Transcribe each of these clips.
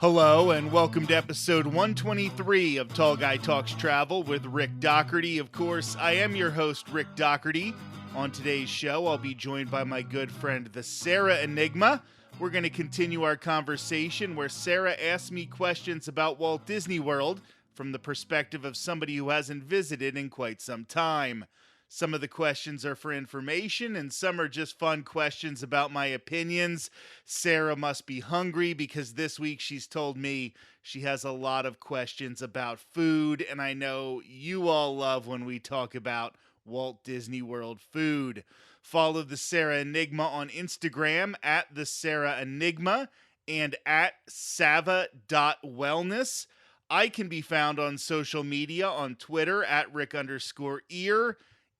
Hello, and welcome to episode 123 of Tall Guy Talks Travel with Rick Doherty. Of course, I am your host, Rick Doherty. On today's show, I'll be joined by my good friend, the Sarah Enigma. We're going to continue our conversation where Sarah asks me questions about Walt Disney World from the perspective of somebody who hasn't visited in quite some time. Some of the questions are for information, and some are just fun questions about my opinions. Sarah must be hungry because this week she's told me she has a lot of questions about food, and I know you all love when we talk about Walt Disney World food. Follow the Sarah Enigma on Instagram at the Sarah Enigma and at sava.wellness. I can be found on social media on Twitter at Rick_ear,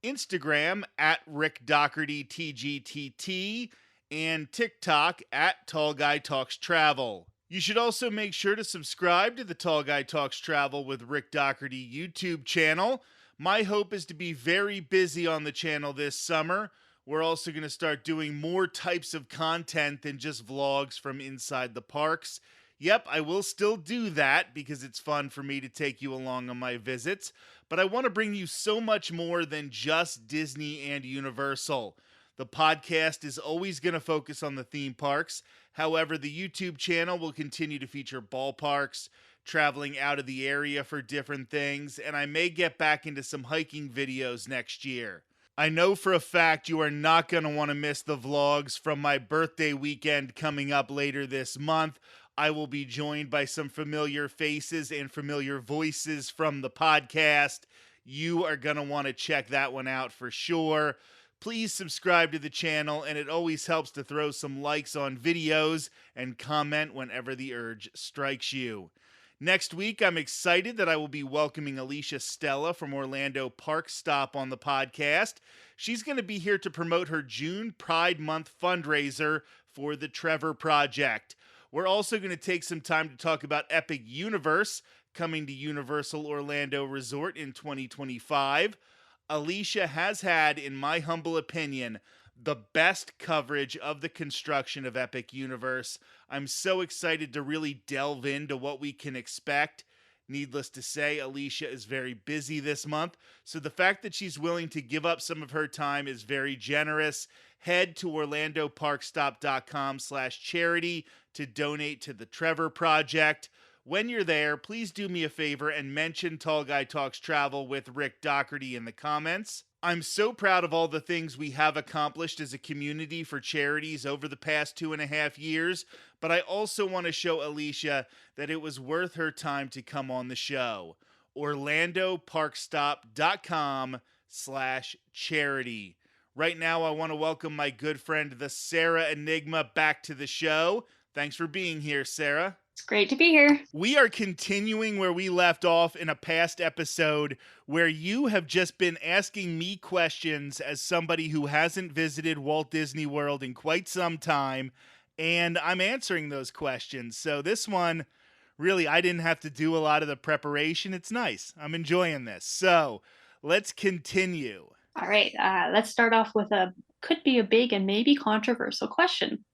Instagram at Rick Doherty TGTT, and TikTok at Tall Guy Talks Travel. You should also make sure to subscribe to the Tall Guy Talks Travel with Rick Doherty YouTube channel. My hope is to be very busy on the channel this summer. We're also going to start doing more types of content than just vlogs from inside the parks. Yep, I will still do that because it's fun for me to take you along on my visits, but I want to bring you so much more than just Disney and Universal. The podcast is always going to focus on the theme parks. However, the YouTube channel will continue to feature ballparks, traveling out of the area for different things, and I may get back into some hiking videos next year. I know for a fact you are not going to want to miss the vlogs from my birthday weekend coming up later this month. I will be joined by some familiar faces and familiar voices from the podcast. You are going to want to check that one out for sure. Please subscribe to the channel, and it always helps to throw some likes on videos and comment whenever the urge strikes you. Next week, I'm excited that I will be welcoming Alicia Stella from Orlando Park Stop on the podcast. She's going to be here to promote her June Pride Month fundraiser for the Trevor Project. We're also going to take some time to talk about Epic Universe coming to Universal Orlando Resort in 2025. Alicia has had, in my humble opinion, the best coverage of the construction of Epic Universe. I'm so excited to really delve into what we can expect. Needless to say, Alicia is very busy this month, so the fact that she's willing to give up some of her time is very generous. Head to orlandoparkstop.com/charity to donate to the Trevor Project. When you're there, please do me a favor and mention Tall Guy Talks Travel with Rick Doherty in the comments. I'm so proud of all the things we have accomplished as a community for charities over the past 2.5 years, but I also want to show Alicia that it was worth her time to come on the show. orlandoparkstop.com/charity. Right now, I want to welcome my good friend, the Sarah Enigma, back to the show. Thanks for being here, Sarah. It's great to be here. We are continuing where we left off in a past episode where you have just been asking me questions as somebody who hasn't visited Walt Disney World in quite some time, and I'm answering those questions. So this one, really, I didn't have to do a lot of the preparation. It's nice. I'm enjoying this. So let's continue. All right, let's start off with could be a big and maybe controversial question.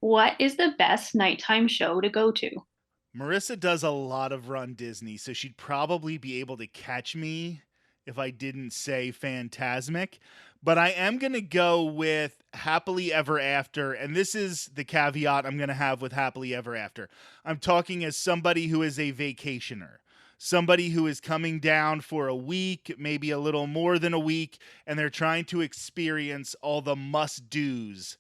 What is the best nighttime show to go to? Marissa does a lot of Run Disney, so she'd probably be able to catch me if I didn't say Fantasmic. But I am going to go with Happily Ever After, and this is the caveat I'm going to have with Happily Ever After. I'm talking as somebody who is a vacationer, somebody who is coming down for a week, maybe a little more than a week, and they're trying to experience all the must-dos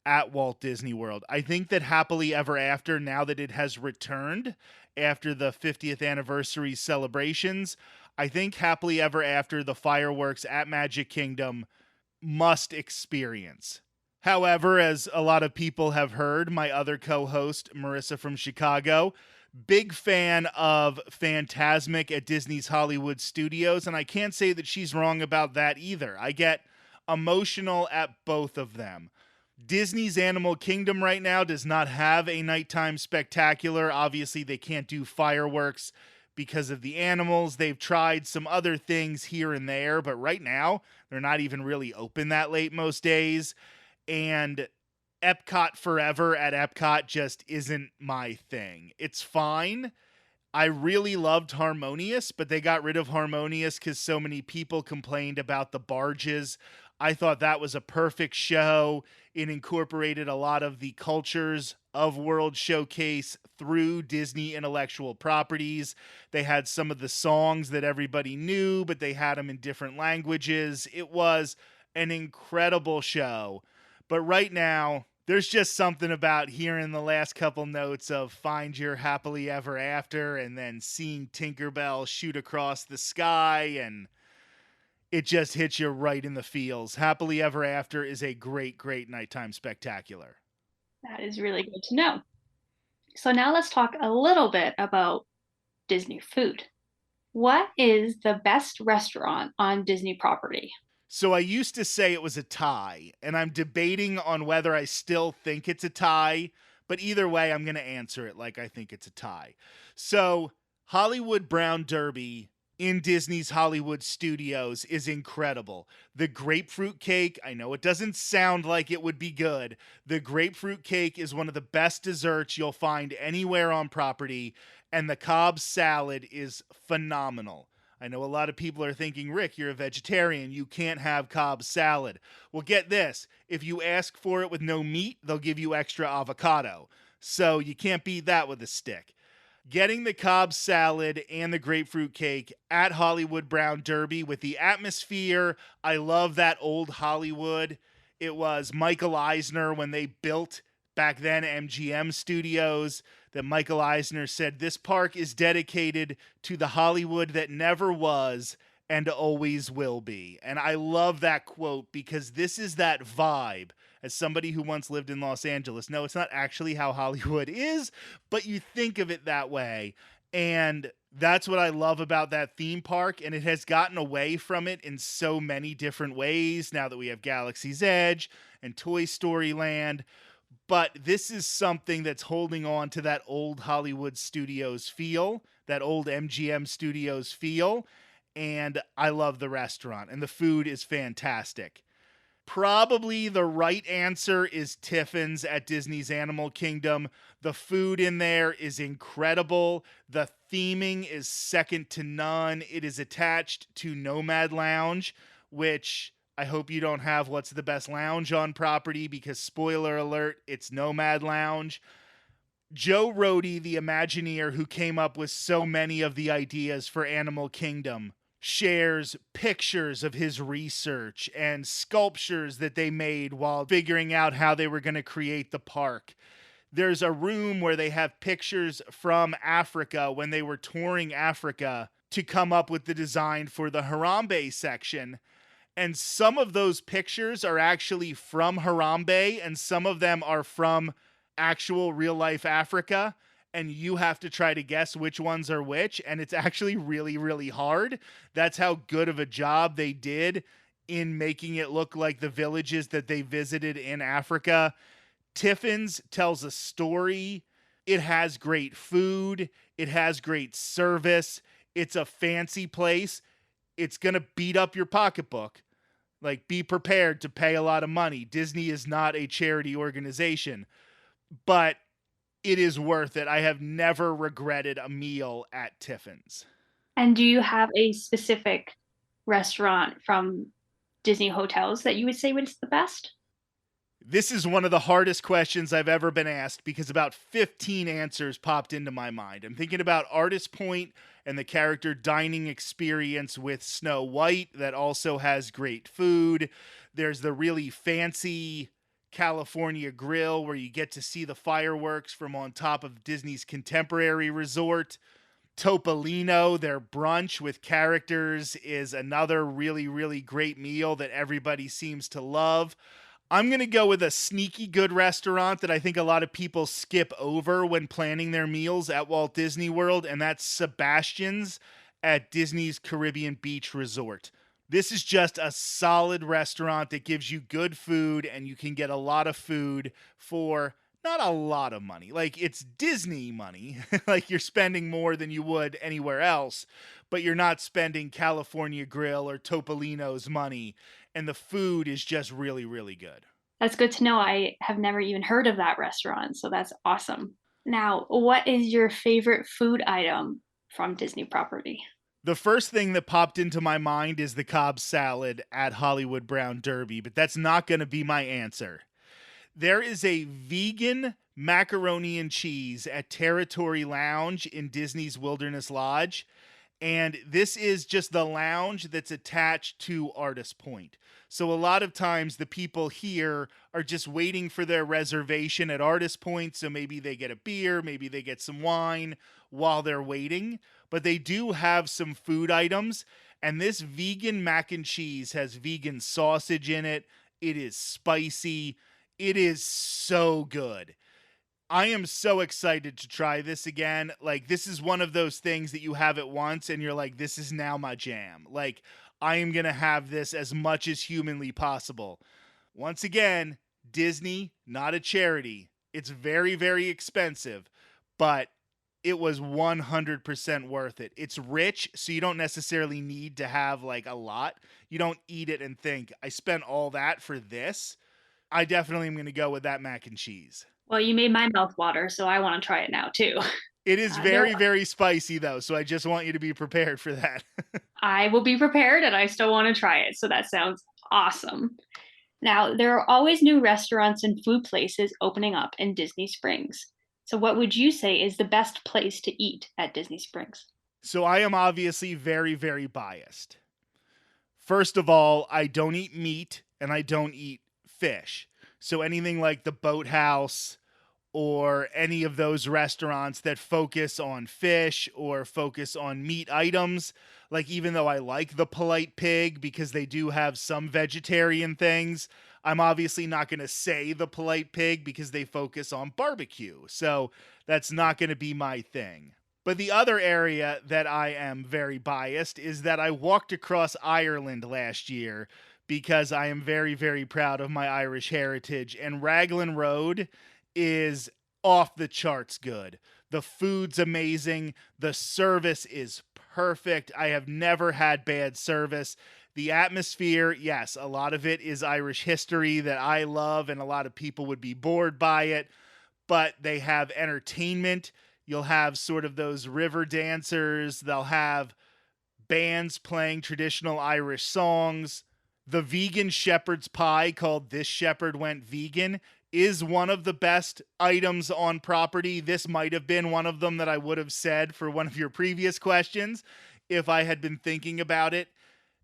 at Walt Disney World. I think that Happily Ever After, now that it has returned after the 50th anniversary celebrations, I think Happily Ever After, the fireworks at Magic Kingdom, must experience. However, as a lot of people have heard, my other co-host, Marissa from Chicago, big fan of Fantasmic at Disney's Hollywood Studios, and I can't say that she's wrong about that either. I get emotional at both of them. Disney's Animal Kingdom right now does not have a nighttime spectacular. Obviously, they can't do fireworks because of the animals. They've tried some other things here and there, but right now, they're not even really open that late most days. And Epcot Forever at Epcot just isn't my thing. It's fine. I really loved Harmonious, but they got rid of Harmonious because so many people complained about the barges. I thought that was a perfect show. It incorporated a lot of the cultures of World Showcase through Disney intellectual properties. They had some of the songs that everybody knew, but they had them in different languages. It was an incredible show. But right now, there's just something about hearing the last couple notes of Find Your Happily Ever After and then seeing Tinkerbell shoot across the sky, and it just hits you right in the feels. Happily Ever After is a great, great nighttime spectacular. That is really good to know. So now let's talk a little bit about Disney food. What is the best restaurant on Disney property? So I used to say it was a tie, and I'm debating on whether I still think it's a tie, but either way, I'm going to answer it like I think it's a tie. So Hollywood Brown Derby in Disney's Hollywood Studios is incredible. The grapefruit cake, I know it doesn't sound like it would be good. The grapefruit cake is one of the best desserts you'll find anywhere on property, and the Cobb salad is phenomenal. I know a lot of people are thinking, Rick, you're a vegetarian. You can't have Cobb salad. Well, get this. If you ask for it with no meat, they'll give you extra avocado. So you can't beat that with a stick. Getting the Cobb salad and the grapefruit cake at Hollywood Brown Derby with the atmosphere. I love that old Hollywood. It was Michael Eisner when they built back then MGM Studios, that Michael Eisner said this park is dedicated to the Hollywood that never was and always will be. And I love that quote because this is that vibe. As somebody who once lived in Los Angeles, no, it's not actually how Hollywood is, but you think of it that way. And that's what I love about that theme park. And it has gotten away from it in so many different ways now that we have Galaxy's Edge and Toy Story Land. But this is something that's holding on to that old Hollywood Studios feel, that old MGM Studios feel. And I love the restaurant, and the food is fantastic. Probably the right answer is Tiffin's at Disney's Animal Kingdom. The food in there is incredible. The theming is second to none. It is attached to Nomad Lounge, which I hope you don't have what's the best lounge on property because, spoiler alert, it's Nomad Lounge. Joe Rohde, the Imagineer who came up with so many of the ideas for Animal Kingdom, shares pictures of his research and sculptures that they made while figuring out how they were going to create the park. There's a room where they have pictures from Africa when they were touring Africa to come up with the design for the Harambe section. And some of those pictures are actually from Harambe, and some of them are from actual real life Africa. And you have to try to guess which ones are which. And it's actually really, really hard. That's how good of a job they did in making it look like the villages that they visited in Africa. Tiffin's tells a story. It has great food. It has great service. It's a fancy place. It's going to beat up your pocketbook. Like, be prepared to pay a lot of money. Disney is not a charity organization, but it is worth it. I have never regretted a meal at Tiffin's. And do you have a specific restaurant from Disney hotels that you would say was the best? This is one of the hardest questions I've ever been asked because about 15 answers popped into my mind. I'm thinking about Artist Point and the character dining experience with Snow White that also has great food. There's the really fancy California Grill where you get to see the fireworks from on top of Disney's Contemporary Resort. Topolino, their brunch with characters, is another really, really great meal that everybody seems to love. I'm going to go with a sneaky good restaurant that I think a lot of people skip over when planning their meals at Walt Disney World, and that's Sebastian's at Disney's Caribbean Beach Resort. This is just a solid restaurant that gives you good food, and you can get a lot of food for not a lot of money. Like, it's Disney money. Like, you're spending more than you would anywhere else, but you're not spending California Grill or Topolino's money. And the food is just really, really good. That's good to know. I have never even heard of that restaurant, so that's awesome. Now, what is your favorite food item from Disney property? The first thing that popped into my mind is the Cobb salad at Hollywood Brown Derby, but that's not going to be my answer. There is a vegan macaroni and cheese at Territory Lounge in Disney's Wilderness Lodge. And this is just the lounge that's attached to Artist Point. So a lot of times the people here are just waiting for their reservation at Artist Point. So maybe they get a beer, maybe they get some wine while they're waiting. But they do have some food items. And this vegan mac and cheese has vegan sausage in it. It is spicy. It is so good. I am so excited to try this again. Like, this is one of those things that you have it once and you're like, this is now my jam. Like, I am going to have this as much as humanly possible. Once again, Disney, not a charity. It's very, very expensive, but it was 100% worth it. It's rich, so you don't necessarily need to have like a lot. You don't eat it and think, I spent all that for this. I definitely am going to go with that mac and cheese. Well, you made my mouth water, so I want to try it now too. It is There, very, very spicy though, so I just want you to be prepared for that. I will be prepared, and I still want to try it. So that sounds awesome. Now, there are always new restaurants and food places opening up in Disney Springs. So, what would you say is the best place to eat at Disney Springs? So I am obviously very, very biased. First of all, I don't eat meat and I don't eat fish. So anything like the Boathouse or any of those restaurants that focus on fish or focus on meat items, like even though I like the Polite Pig because they do have some vegetarian things, I'm obviously not going to say the Polite Pig because they focus on barbecue. So that's not going to be my thing. But the other area that I am very biased is that I walked across Ireland last year because I am very, very proud of my Irish heritage. And Raglan Road is off the charts good. The food's amazing. The service is perfect. I have never had bad service. The atmosphere, yes, a lot of it is Irish history that I love, and a lot of people would be bored by it. But they have entertainment. You'll have sort of those river dancers. They'll have bands playing traditional Irish songs. The vegan shepherd's pie called This Shepherd Went Vegan is one of the best items on property. This might have been one of them that I would have said for one of your previous questions if I had been thinking about it.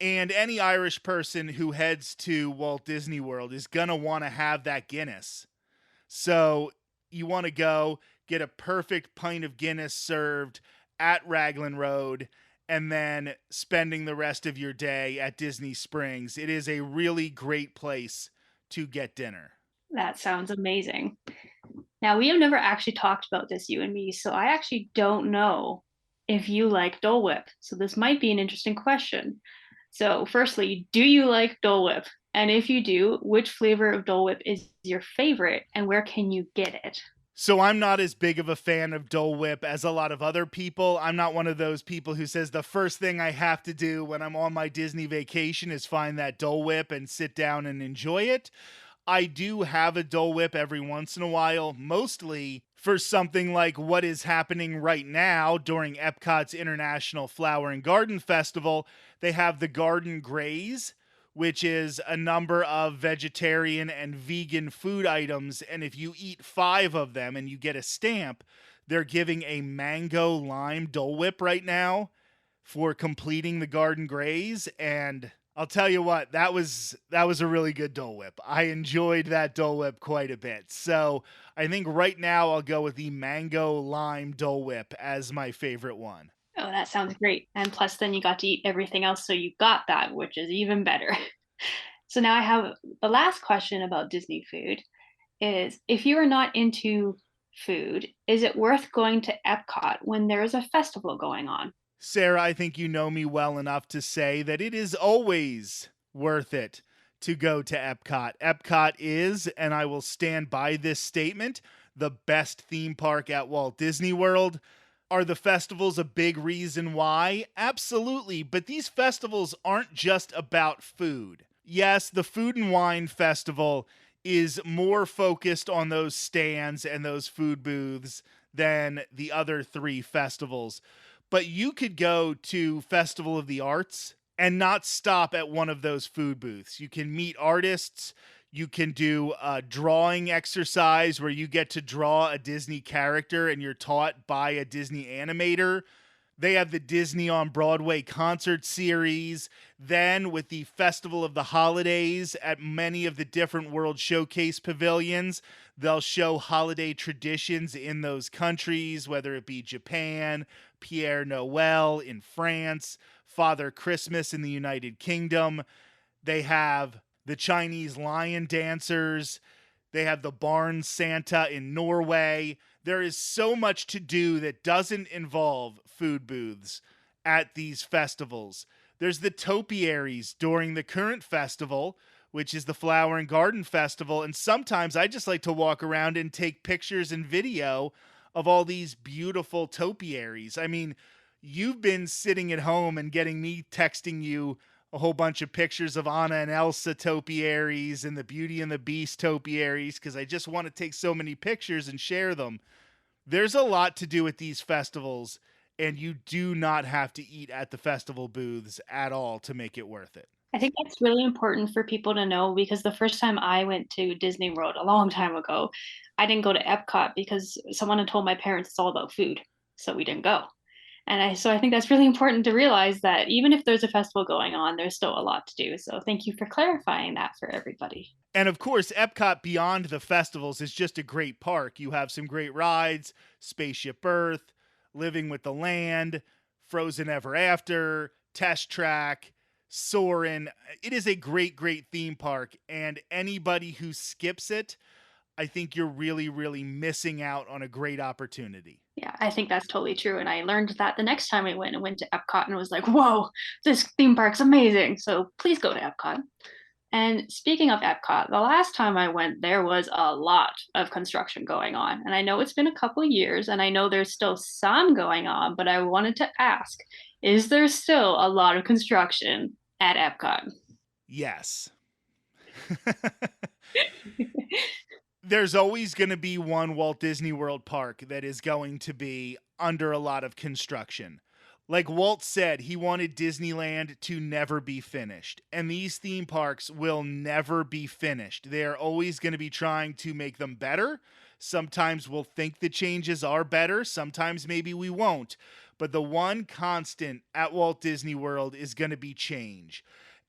And any Irish person who heads to Walt Disney World is going to want to have that Guinness. So you want to go get a perfect pint of Guinness served at Raglan Road and then spending the rest of your day at Disney Springs. It is a really great place to get dinner. That sounds amazing. Now, we have never actually talked about this, you and me, so I actually don't know if you like Dole Whip. So this might be an interesting question. So, firstly, do you like Dole Whip? And if you do, which flavor of Dole Whip is your favorite and where can you get it? So I'm not as big of a fan of Dole Whip as a lot of other people. I'm not one of those people who says the first thing I have to do when I'm on my Disney vacation is find that Dole Whip and sit down and enjoy it. I do have a Dole Whip every once in a while, mostly for something like what is happening right now during Epcot's International Flower and Garden Festival. They have the Garden Graze, which is a number of vegetarian and vegan food items. And if you eat 5 of them and you get a stamp, they're giving a mango lime Dole Whip right now for completing the Garden Graze. And I'll tell you what, that was a really good Dole Whip. I enjoyed that Dole Whip quite a bit. So I think right now I'll go with the mango lime Dole Whip as my favorite one. Oh, that sounds great. And plus, then you got to eat everything else, so you got that, which is even better. So now I have the last question about Disney food is if you are not into food, is it worth going to Epcot when there is a festival going on? Sarah, I think you know me well enough to say that it is always worth it to go to Epcot. Epcot is, and I will stand by this statement, the best theme park at Walt Disney World. Are the festivals a big reason why? Absolutely, but these festivals aren't just about food. Yes, the Food and Wine Festival is more focused on those stands and those food booths than the other three festivals. But you could go to Festival of the Arts and not stop at one of those food booths. You can meet artists. You can do a drawing exercise where you get to draw a Disney character and you're taught by a Disney animator. They have the Disney on Broadway concert series. Then, with the Festival of the Holidays at many of the different World Showcase pavilions, they'll show holiday traditions in those countries, whether it be Japan, Pierre Noel in France, Father Christmas in the United Kingdom. They have the Chinese lion dancers. They have the Barn Santa in Norway. There is so much to do that doesn't involve food booths at these festivals. There's the topiaries during the current festival, which is the Flower and Garden Festival. And sometimes I just like to walk around and take pictures and video of all these beautiful topiaries. I mean, you've been sitting at home and getting me texting you a whole bunch of pictures of Anna and Elsa topiaries and the Beauty and the Beast topiaries because I just want to take so many pictures and share them. There's a lot to do at these festivals, and you do not have to eat at the festival booths at all to make it worth it. I think that's really important for people to know because the first time I went to Disney World a long time ago, I didn't go to Epcot because someone had told my parents it's all about food. So we didn't go. So I think that's really important to realize that even if there's a festival going on, there's still a lot to do. So thank you for clarifying that for everybody. And of course, Epcot beyond the festivals is just a great park. You have some great rides, Spaceship Earth, Living with the Land, Frozen Ever After, Test Track, Soarin'. It is a great, great theme park. And anybody who skips it, I think you're really, really missing out on a great opportunity. Yeah, I think that's totally true. And I learned that the next time I went to Epcot and was like, whoa, this theme park's amazing. So please go to Epcot. And speaking of Epcot, the last time I went, there was a lot of construction going on. And I know it's been a couple of years, and I know there's still some going on, but I wanted to ask, is there still a lot of construction at Epcot? Yes. There's always going to be one Walt Disney World park that is going to be under a lot of construction. Like Walt said, he wanted Disneyland to never be finished. And these theme parks will never be finished. They are always going to be trying to make them better. Sometimes we'll think the changes are better. Sometimes maybe we won't. But the one constant at Walt Disney World is going to be change.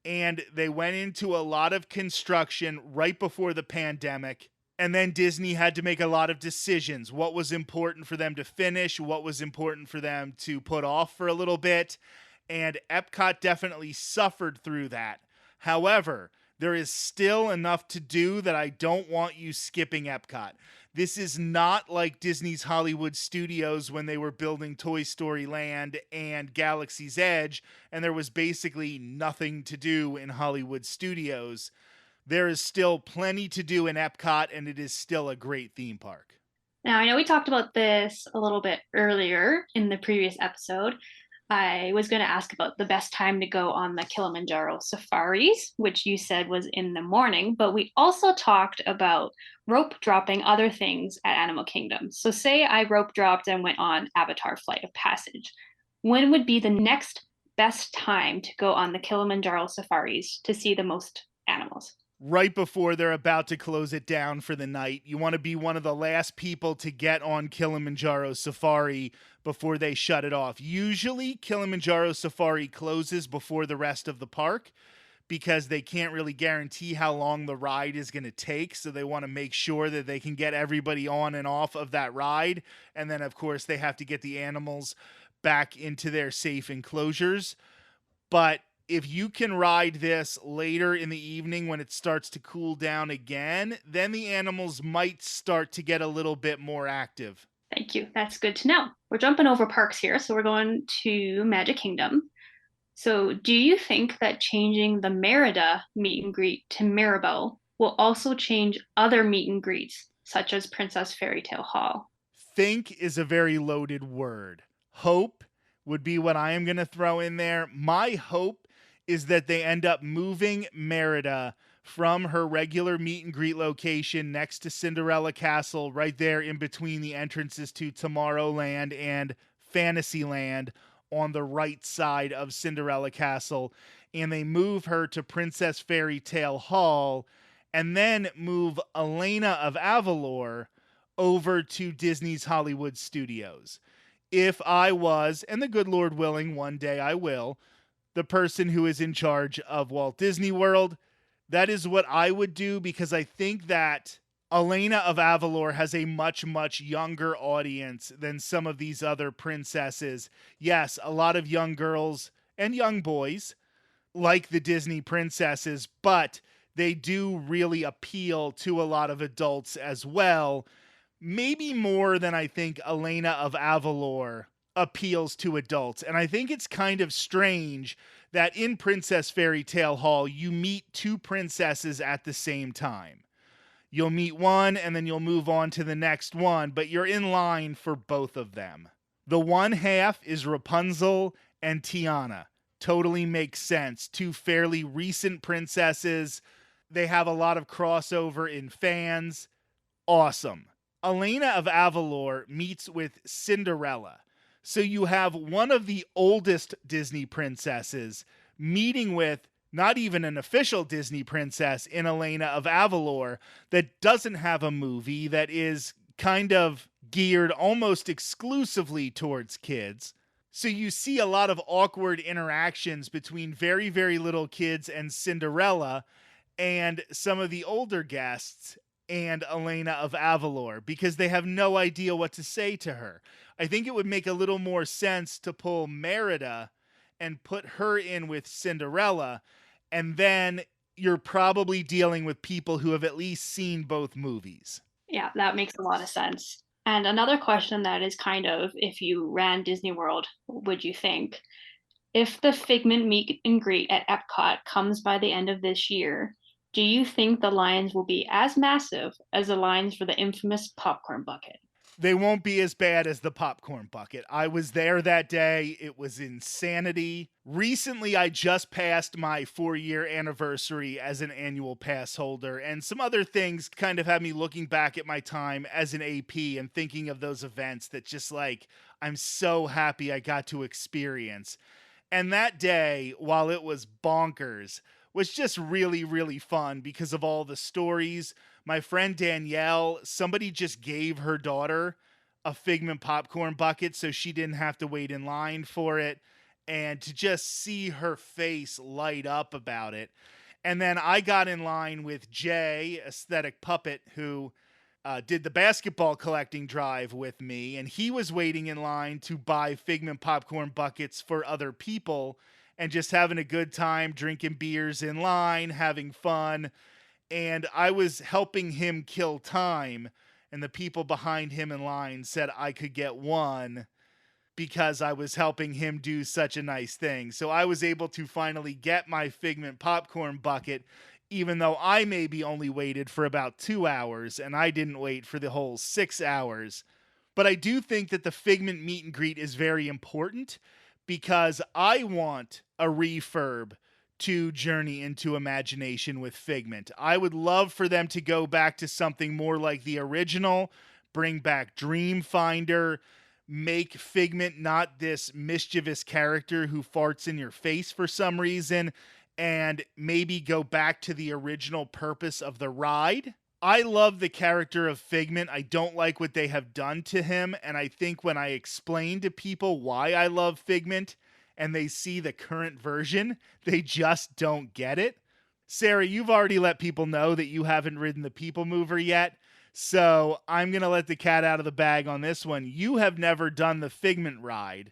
And they went into a lot of construction right before the pandemic. And then Disney had to make a lot of decisions. What was important for them to finish? What was important for them to put off for a little bit? And Epcot definitely suffered through that. However, there is still enough to do that I don't want you skipping Epcot. This is not like Disney's Hollywood Studios when they were building Toy Story Land and Galaxy's Edge, and there was basically nothing to do in Hollywood Studios. There is still plenty to do in Epcot, and it is still a great theme park. Now, I know we talked about this a little bit earlier in the previous episode. I was going to ask about the best time to go on the Kilimanjaro safaris, which you said was in the morning, but we also talked about rope dropping other things at Animal Kingdom. So, say I rope dropped and went on Avatar Flight of Passage. When would be the next best time to go on the Kilimanjaro safaris to see the most animals? Right before they're about to close it down for the night. You want to be one of the last people to get on Kilimanjaro Safari before they shut it off. Usually, Kilimanjaro Safari closes before the rest of the park because they can't really guarantee how long the ride is going to take. So they want to make sure that they can get everybody on and off of that ride. And then, of course, they have to get the animals back into their safe enclosures. But if you can ride this later in the evening when it starts to cool down again, then the animals might start to get a little bit more active. Thank you. That's good to know. We're jumping over parks here, so we're going to Magic Kingdom. So, do you think that changing the Merida meet and greet to Mirabel will also change other meet and greets, such as Princess Fairy Tale Hall? Think is a very loaded word. Hope would be what I am going to throw in there. My hope is that they end up moving Merida from her regular meet and greet location next to Cinderella Castle, right there in between the entrances to Tomorrowland and Fantasyland on the right side of Cinderella Castle. And they move her to Princess Fairy Tale Hall and then move Elena of Avalor over to Disney's Hollywood Studios. If I was, and the good Lord willing, one day I will, the person who is in charge of Walt Disney World, that is what I would do, because I think that Elena of Avalor has a much, much younger audience than some of these other princesses. Yes, a lot of young girls and young boys like the Disney princesses, but they do really appeal to a lot of adults as well. Maybe more than I think Elena of Avalor appeals to adults. And I think it's kind of strange that in Princess Fairy Tale Hall, you meet two princesses at the same time. You'll meet one and then you'll move on to the next one, but you're in line for both of them. The one half is Rapunzel and Tiana. Totally makes sense. Two fairly recent princesses. They have a lot of crossover in fans. Awesome. Elena of Avalor meets with Cinderella. So you have one of the oldest Disney princesses meeting with not even an official Disney princess in Elena of Avalor that doesn't have a movie, that is kind of geared almost exclusively towards kids. So you see a lot of awkward interactions between very, very little kids and Cinderella and some of the older guests and Elena of Avalor, because they have no idea what to say to her. I think it would make a little more sense to pull Merida and put her in with Cinderella, and then you're probably dealing with people who have at least seen both movies. Yeah, that makes a lot of sense. And another question that is kind of, if you ran Disney World, what would you think? If the Figment meet and greet at Epcot comes by the end of this year, do you think the lines will be as massive as the lines for the infamous popcorn bucket? They won't be as bad as the popcorn bucket. I was there that day. It was insanity. Recently, I just passed my 4-year anniversary as an annual pass holder, and some other things kind of had me looking back at my time as an AP and thinking of those events that just like, I'm so happy I got to experience. And that day, while it was bonkers, was just really, really fun because of all the stories. My friend Danielle, somebody just gave her daughter a Figment popcorn bucket so she didn't have to wait in line for it. And to just see her face light up about it. And then I got in line with Jay, Aesthetic Puppet, who did the basketball collecting drive with me. And he was waiting in line to buy Figment popcorn buckets for other people and just having a good time, drinking beers in line, having fun. And I was helping him kill time, and the people behind him in line said I could get one because I was helping him do such a nice thing. So I was able to finally get my Figment popcorn bucket, even though I maybe only waited for about 2 hours, and I didn't wait for the whole 6 hours. But I do think that the Figment meet and greet is very important because I want a refurb to Journey into Imagination with Figment. I would love for them to go back to something more like the original, bring back Dreamfinder, make Figment not this mischievous character who farts in your face for some reason, and maybe go back to the original purpose of the ride. I love the character of Figment. I don't like what they have done to him, and I think when I explain to people why I love Figment and they see the current version, they just don't get it. Sarah, you've already let people know that you haven't ridden the People Mover yet, so I'm going to let the cat out of the bag on this one. You have never done the Figment ride,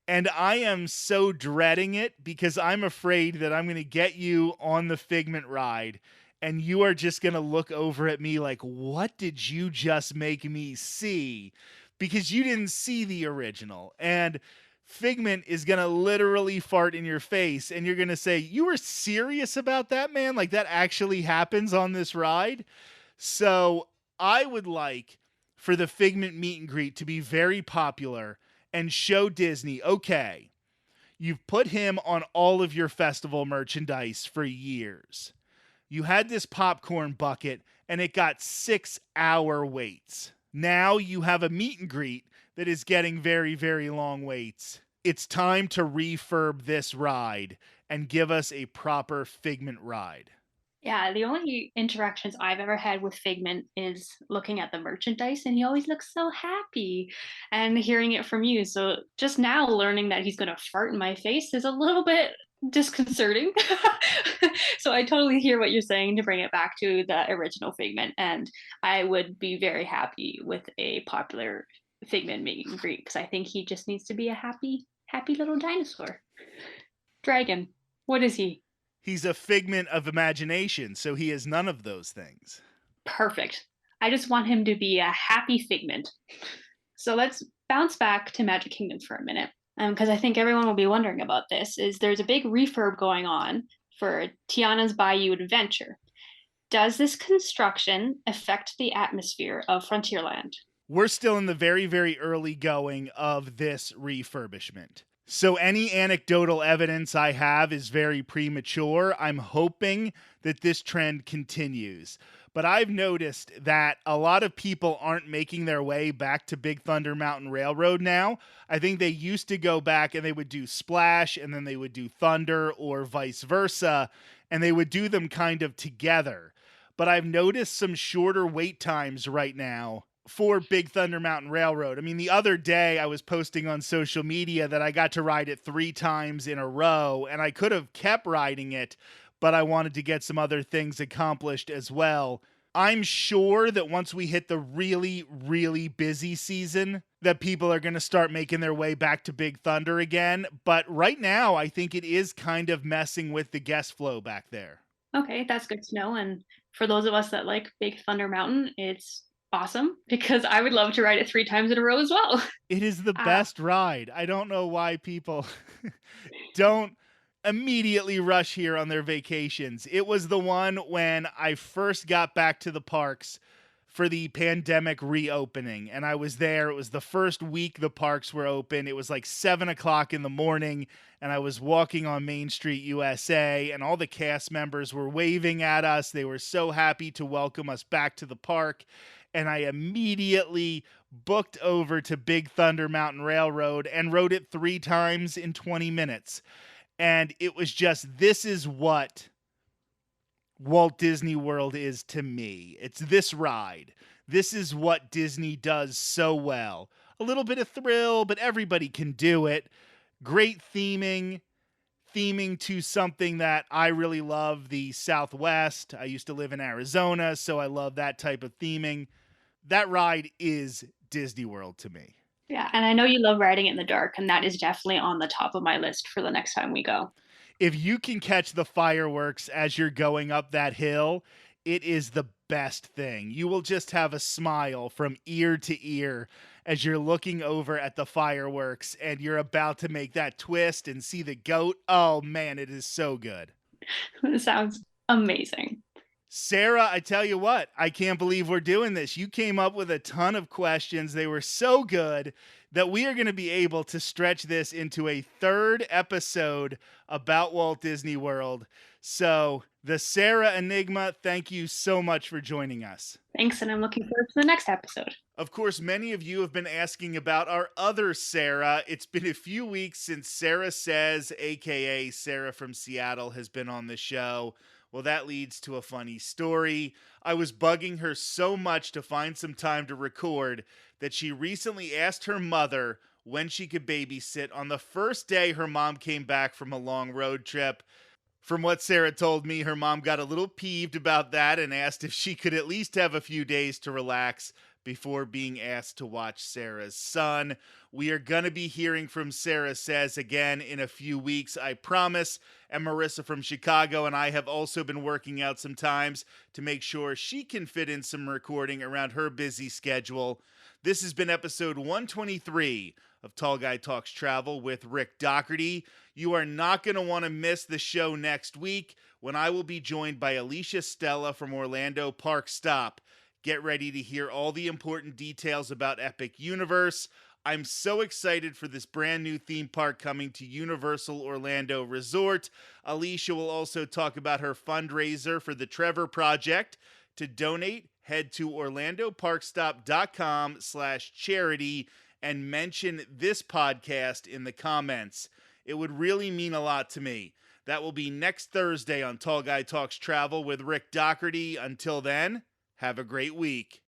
and I am so dreading it because I'm afraid that I'm going to get you on the Figment ride and you are just going to look over at me like, what did you just make me see? Because you didn't see the original. And Figment is going to literally fart in your face. And you're going to say, you were serious about that, man? Like that actually happens on this ride? So I would like for the Figment meet and greet to be very popular and show Disney, okay, you've put him on all of your festival merchandise for years. You had this popcorn bucket and it got 6-hour waits. Now you have a meet and greet that is getting very, very long waits. It's time to refurb this ride and give us a proper Figment ride. Yeah, the only interactions I've ever had with Figment is looking at the merchandise, and he always looks so happy, and hearing it from you. So just now learning that he's gonna fart in my face is a little bit disconcerting. So I totally hear what you're saying to bring it back to the original Figment, and I would be very happy with a popular Figment meet and greet because I think he just needs to be a happy, happy little dinosaur. Dragon. What is he? He's a figment of imagination, so he is none of those things. Perfect. I just want him to be a happy Figment. So let's bounce back to Magic Kingdom for a minute, because I think everyone will be wondering about this. Is there's a big refurb going on for Tiana's Bayou Adventure? Does this construction affect the atmosphere of Frontierland? We're still in the very, very early going of this refurbishment. So any anecdotal evidence I have is very premature. I'm hoping that this trend continues. But I've noticed that a lot of people aren't making their way back to Big Thunder Mountain Railroad now. I think they used to go back and they would do Splash and then they would do Thunder or vice versa, and they would do them kind of together. But I've noticed some shorter wait times right now for Big Thunder Mountain Railroad. I mean, the other day I was posting on social media that I got to ride it 3 times in a row, and I could have kept riding it, but I wanted to get some other things accomplished as well. I'm sure that once we hit the really, really busy season, that people are going to start making their way back to Big Thunder again. But right now, I think it is kind of messing with the guest flow back there. Okay, that's good to know. And for those of us that like Big Thunder Mountain, it's awesome because I would love to ride it 3 times in a row as well. It is the best ride. I don't know why people don't immediately rush here on their vacations. It was the one when I first got back to the parks for the pandemic reopening, and I was there. It was the first week the parks were open. It was like 7 o'clock in the morning, and I was walking on Main Street, USA, and all the cast members were waving at us. They were so happy to welcome us back to the park, and I immediately booked over to Big Thunder Mountain Railroad and rode it 3 times in 20 minutes. And it was just, this is what Walt Disney World is to me. It's this ride. This is what Disney does so well. A little bit of thrill, but everybody can do it. Great theming to something that I really love, the Southwest. I used to live in Arizona, so I love that type of theming. That ride is Disney World to me. Yeah, and I know you love riding it in the dark, and that is definitely on the top of my list for the next time we go. If you can catch the fireworks as you're going up that hill, it is the best thing. You will just have a smile from ear to ear as you're looking over at the fireworks and you're about to make that twist and see the goat. Oh man, it is so good. It sounds amazing. Sarah, I tell you what, I can't believe we're doing this. You came up with a ton of questions. They were so good that we are going to be able to stretch this into a 3rd episode about Walt Disney World. So, the Sarah Enigma, thank you so much for joining us. Thanks, and I'm looking forward to the next episode. Of course, many of you have been asking about our other Sarah. It's been a few weeks since Sarah Says, aka Sarah from Seattle, has been on the show. Well, that leads to a funny story. I was bugging her so much to find some time to record that she recently asked her mother when she could babysit on the first day her mom came back from a long road trip. From what Sarah told me, her mom got a little peeved about that and asked if she could at least have a few days to relax before being asked to watch Sarah's son. We are going to be hearing from Sarah Says again in a few weeks, I promise. And Marissa from Chicago and I have also been working out some times to make sure she can fit in some recording around her busy schedule. This has been episode 123 of Tall Guy Talks Travel with Rick Doherty. You are not going to want to miss the show next week when I will be joined by Alicia Stella from Orlando Park Stop. Get ready to hear all the important details about Epic Universe. I'm so excited for this brand new theme park coming to Universal Orlando Resort. Alicia will also talk about her fundraiser for the Trevor Project. To donate, head to orlandoparkstop.com/charity and mention this podcast in the comments. It would really mean a lot to me. That will be next Thursday on Tall Guy Talks Travel with Rick Doherty. Until then, have a great week.